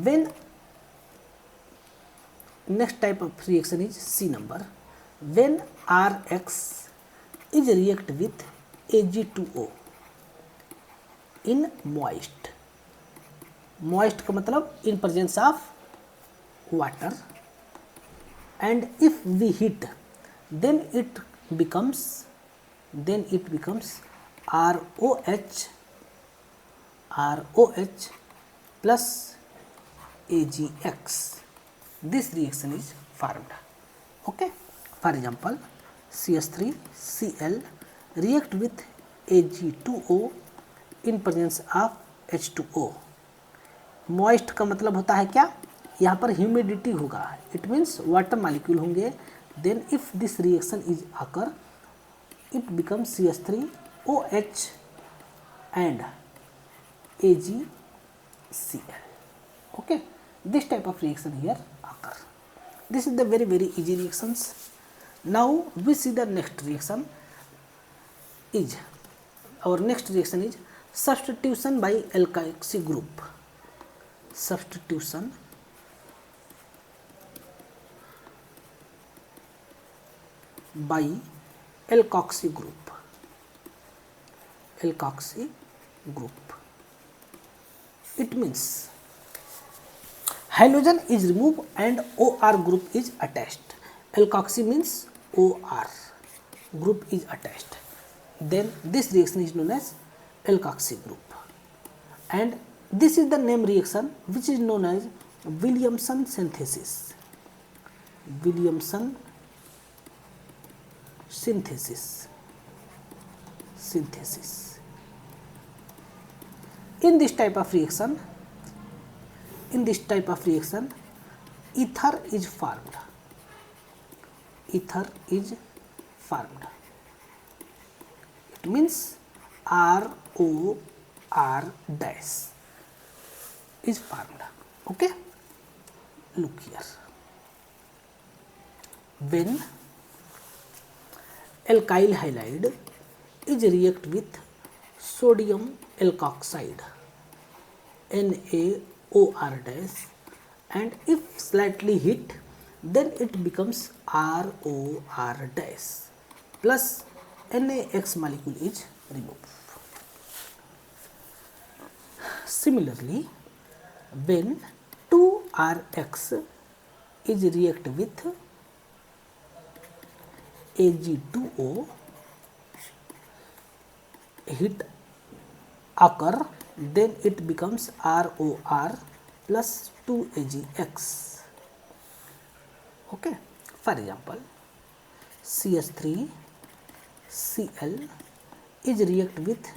when next type of reaction is C number, when RX is react with Ag2O in moist, moist का मतलब in presence of water, and if we heat then it becomes ROH plus AgX. This reaction is formed. Okay, for example CH3Cl react with Ag2O in presence of H2O. Moist का मतलब होता है क्या? यहाँ पर humidity होगा, it means water molecule होंगे। Then if this reaction is occur, it becomes CH3OH and AgCl. Okay, this type of reaction here occur. This is the very easy reactions. Now we see the next reaction is, our next reaction is substitution by alkoxy group. Substitution by alkoxy group. Alkoxy group. It means halogen is removed and OR group is attached. Alkoxy means OR group is attached. Then this reaction is known as alkoxy group. And this is the name reaction which is known as Williamson synthesis. Williamson synthesis. In this type of reaction, ether is formed. Ether is formed. It means ROR dash is formed. Okay, look here. When alkyl halide is react with sodium alkoxide NaOR dash, and if slightly heat, then it becomes ROR dash plus NaX molecule is removed. Similarly, when 2RX is react with Ag2O, heat occur, then it becomes ROR plus 2AgX. Okay, for example, CH3Cl is react with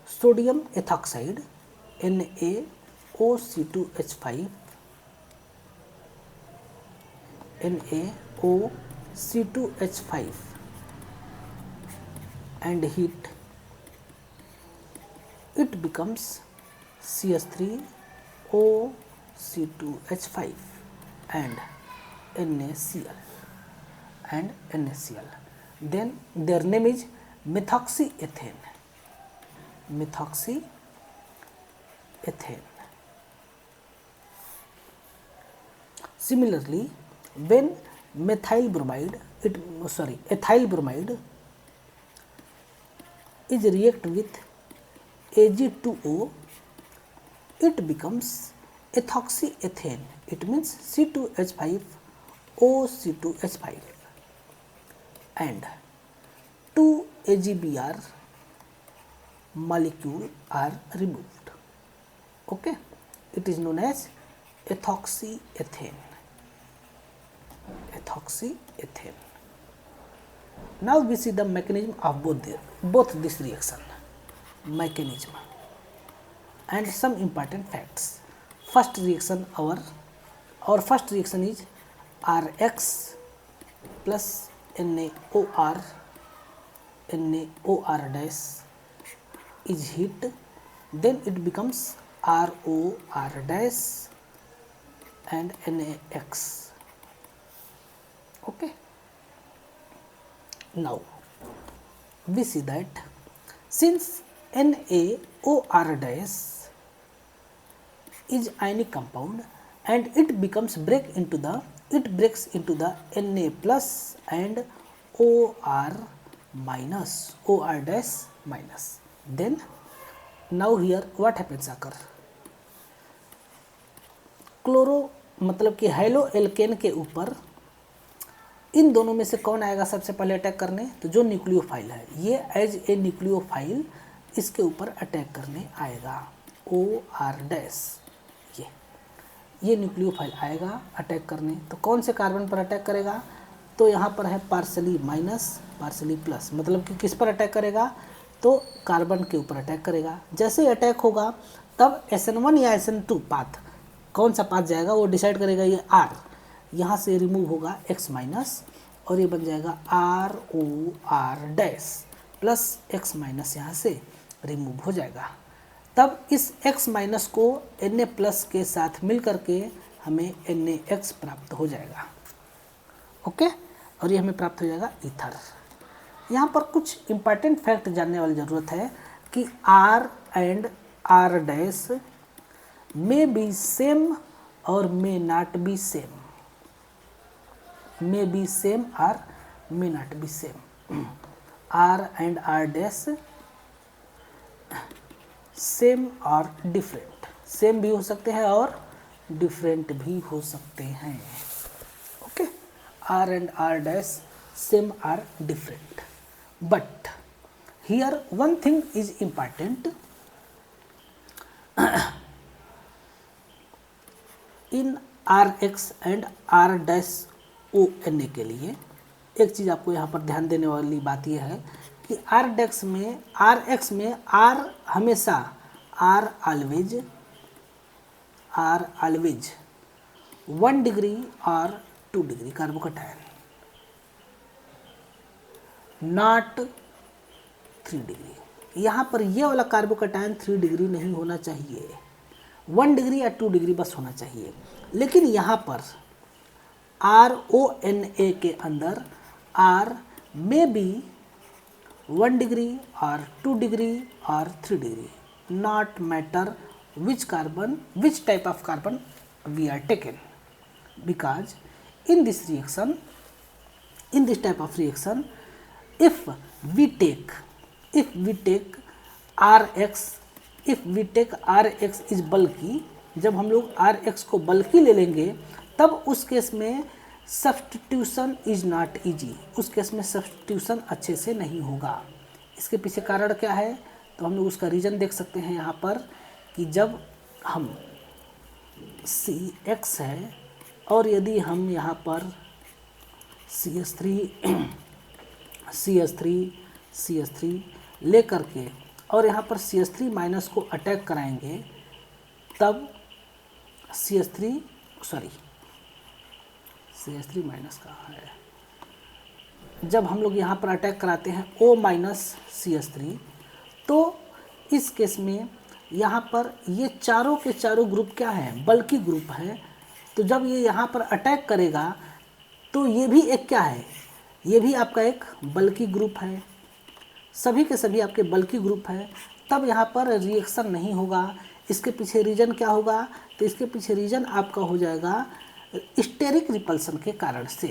sodium ethoxide NaOC2H5 and heat, it becomes CH3OC2H5 and NaCl. Then their name is methoxyethane. Similarly, when ethyl bromide is react with Ag2O, it becomes ethoxyethane. It means C2H5OC2H5 and 2 AgBr molecule are removed. Okay, it is known as ethoxyethane. Now we see the mechanism of both this reaction. Mechanism and some important facts. First reaction, our first reaction is Rx plus NaOR dash is heat, then it becomes ROR dash and NaX. Okay, now we see that since NaOR dash is ionic compound and it breaks into the Na plus and OR dash minus, then now here what happens occur, chloro मतलब कि high-low alkene के ऊपर इन दोनों में से कौन आएगा सबसे पहले अटैक करने, तो जो न्यूक्लियोफाइल है ये एज ए न्यूक्लियोफाइल इसके ऊपर अटैक करने आएगा OR डैश, ये न्यूक्लियोफाइल आएगा अटैक करने। तो कौन से कार्बन पर अटैक करेगा, तो यहाँ पर है पार्शली माइनस पार्शली प्लस, मतलब कि किस पर अटैक करेगा, तो कार्बन के ऊपर अटैक करेगा। जैसे ही अटैक होगा तब SN1 या SN2 पाथ, कौन सा पाथ जाएगा वो डिसाइड करेगा। ये R यहाँ से रिमूव होगा X माइनस और ये बन जाएगा ROR dash plus X minus यहाँ से रिमूव हो जाएगा। तब इस X माइनस को Na प्लस के साथ मिल करके हमें NaX प्राप्त हो जाएगा। ओके, और ये हमें प्राप्त हो जाएगा ईथर। यहाँ पर कुछ इम्पॉर्टेंट फैक्ट जानने वाली ज़रूरत है कि R and R dash may be same और may not be same, may be same or may not be same. R and R dash same और डिफरेंट, सेम भी हो सकते हैं और डिफरेंट भी हो सकते हैं। Okay, R and R dash same और different, but here one thing is important, in RX and R dash ONA के लिए एक चीज़ आपको यहाँ पर ध्यान देने वाली बात यह है कि RX में R हमेशा R ऑलवेज 1 डिग्री और 2 डिग्री कार्बोकैटायन, नॉट 3 डिग्री। यहाँ पर ये वाला कार्बोकैटायन 3 डिग्री नहीं होना चाहिए, 1 डिग्री या 2 डिग्री बस होना चाहिए। लेकिन यहाँ पर RONA के अंदर R में बी 1 डिग्री और 2 डिग्री और 3 degree, not matter which type of carbon we are taken, because in this type of reaction, if we take RX is bulky, जब हम लोग RX को बल्कि ले लेंगे तब उस केस में सब्स्टिट्यूशन इज नॉट ईजी, उस केस में सब्स्टिट्यूशन अच्छे से नहीं होगा। इसके पीछे कारण क्या है, तो हम लोग उसका रीज़न देख सकते हैं यहाँ पर कि जब हम CX है और यदि हम यहाँ पर CH3 ले करके और यहाँ पर CH3 माइनस को अटैक कराएंगे, तब CH3 माइनस कहाँ है, जब हम लोग यहाँ पर अटैक कराते हैं O माइनस CH3, तो इस केस में यहाँ पर ये चारों के चारों ग्रुप क्या हैं, बल्कि ग्रुप है। तो जब ये यहाँ पर अटैक करेगा तो ये भी एक क्या है, ये भी आपका एक बल्कि ग्रुप है, सभी के सभी आपके बल्कि ग्रुप है। तब यहाँ पर रिएक्शन नहीं होगा। इसके पीछे रीजन क्या होगा, तो इसके पीछे रीजन आपका हो जाएगा स्टेरिक रिपल्सन के कारण से,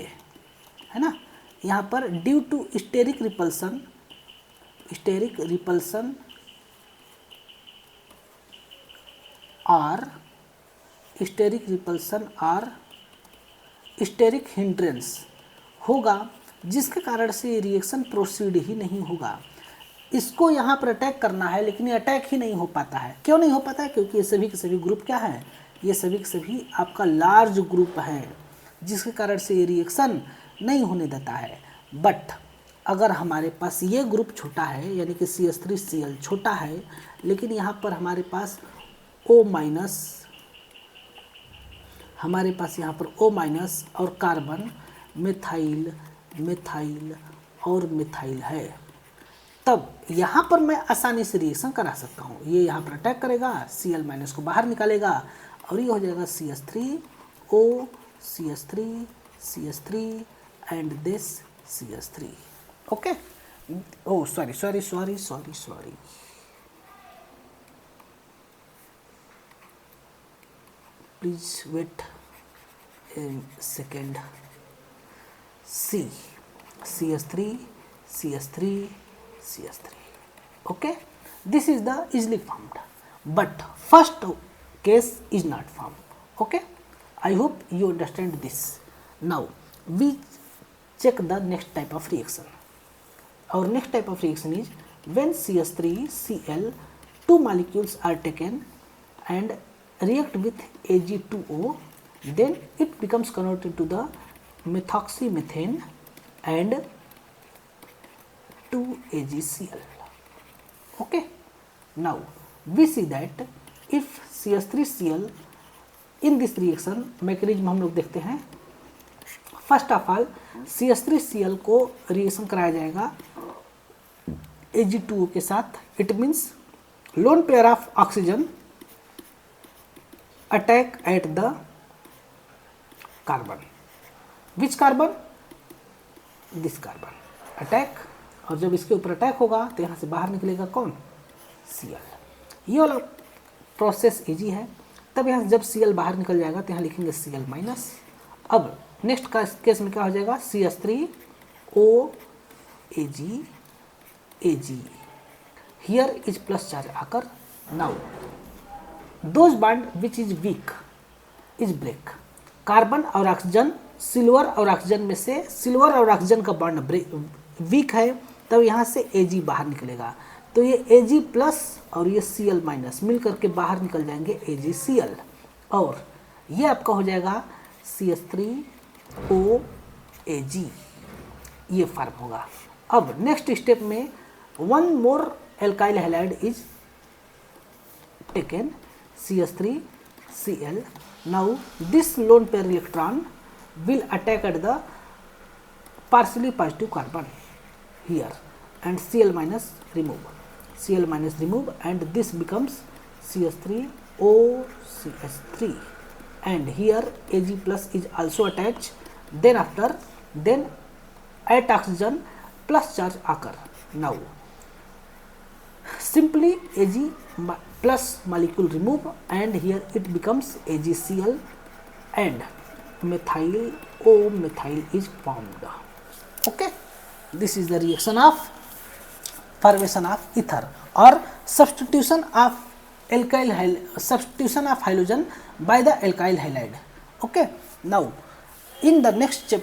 है ना। यहाँ पर ड्यू टू स्टेरिक रिपल्सन और स्टेरिक हिंड्रेंस होगा, जिसके कारण से ये रिएक्शन प्रोसीड ही नहीं होगा। इसको यहाँ पर अटैक करना है लेकिन ये अटैक ही नहीं हो पाता है। क्यों नहीं हो पाता है, क्योंकि ये सभी के सभी ग्रुप क्या है, ये सभी के सभी आपका लार्ज ग्रुप है, जिसके कारण से ये रिएक्शन नहीं होने देता है। बट अगर हमारे पास ये ग्रुप छोटा है, यानी कि CH3Cl छोटा है, लेकिन यहाँ पर हमारे पास O माइनस, और कार्बन मिथाइल और मिथाइल है, तब यहाँ पर मैं आसानी से रिएक्शन करा सकता हूँ। ये यहाँ पर अटैक करेगा, Cl माइनस को बाहर निकालेगा और ये हो जाएगा CH3O, CH3 and this CH3। Okay, oh sorry, please wait a second। CH3 okay, this is the easily formed, but first case is not formed. Okay, I hope you understand this. Now we check the next type of reaction. Our next type of reaction is when CH3Cl, two molecules are taken and react with Ag2O, then it becomes converted to the methoxymethane and 2AgCl. Okay, now we see that if CH3Cl in this reaction mechanism हम लोग देखते हैं। First of all CH3Cl को reaction कराया जाएगा Ag2O के साथ। It means lone pair of oxygen attack at the carbon, which carbon, this carbon, attack, और जब इसके ऊपर अटैक होगा तो यहाँ से बाहर निकलेगा कौन, Cl। ये वाला प्रोसेस इजी है। तब यहाँ से जब Cl बाहर निकल जाएगा तो यहाँ लिखेंगे Cl माइनस। अब नेक्स्ट का केस में क्या हो जाएगा, CH3O Ag Ag, here is plus charge आकर, now those bond which is weak is break. Carbon और ऑक्सीजन, सिल्वर और ऑक्सीजन में से सिल्वर और ऑक्सीजन का बॉन्ड वीक है, तब यहाँ से Ag बाहर निकलेगा, तो ये Ag प्लस और ये Cl माइनस मिल करके बाहर निकल जाएंगे AgCl, और ये आपका हो जाएगा CH3O Ag, ये फॉर्म होगा। अब नेक्स्ट स्टेप में one more alkyl halide is taken, CH3Cl। now this lone pair electron will attack at the partially positive carbon here and Cl minus remove, and this becomes CH3OCH3, and here Ag plus is also attached, then at oxygen plus charge occur. Now simply Ag plus molecule remove, and here it becomes AgCl and methyl O methyl is formed. Okay, this is the reaction of formation of ether or substitution of halogen by the alkyl halide. Okay, now in the next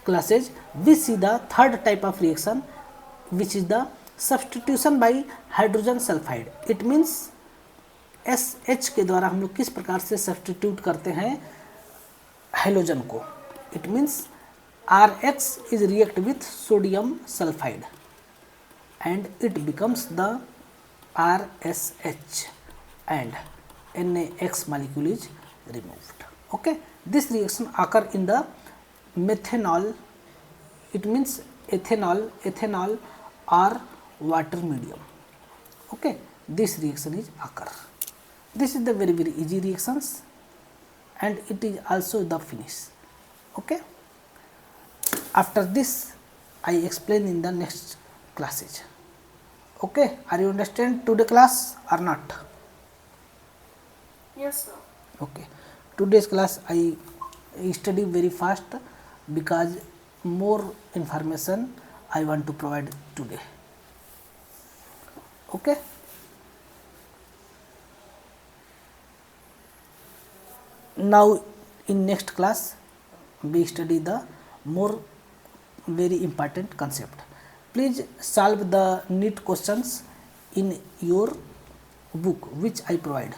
classes we see the third type of reaction, which is the substitution by hydrogen sulfide. It means SH के द्वारा हम लोग किस प्रकार से substitute करते हैं hydrogen को। It means RH is react with sodium sulphide and it becomes the RSH and NaX molecule is removed. Okay, this reaction occur in the methanol, it means ethanol or water medium. Okay, this reaction is occur. This is the very easy reactions and it is also the finish. Okay, after this I explain in the next classes. Okay, are you understand today class or not? Yes, sir. Okay, today's class I study very fast because more information I want to provide today. Okay. Now in next class we study the more very important concept. Please solve the NEET questions in your book which I provide,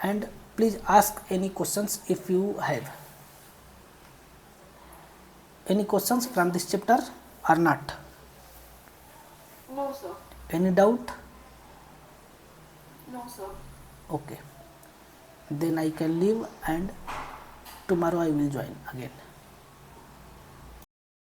and please ask any questions if you have. Any questions from this chapter or not? No, sir. Any doubt? No, sir. Okay, then I can leave and tomorrow I will join again.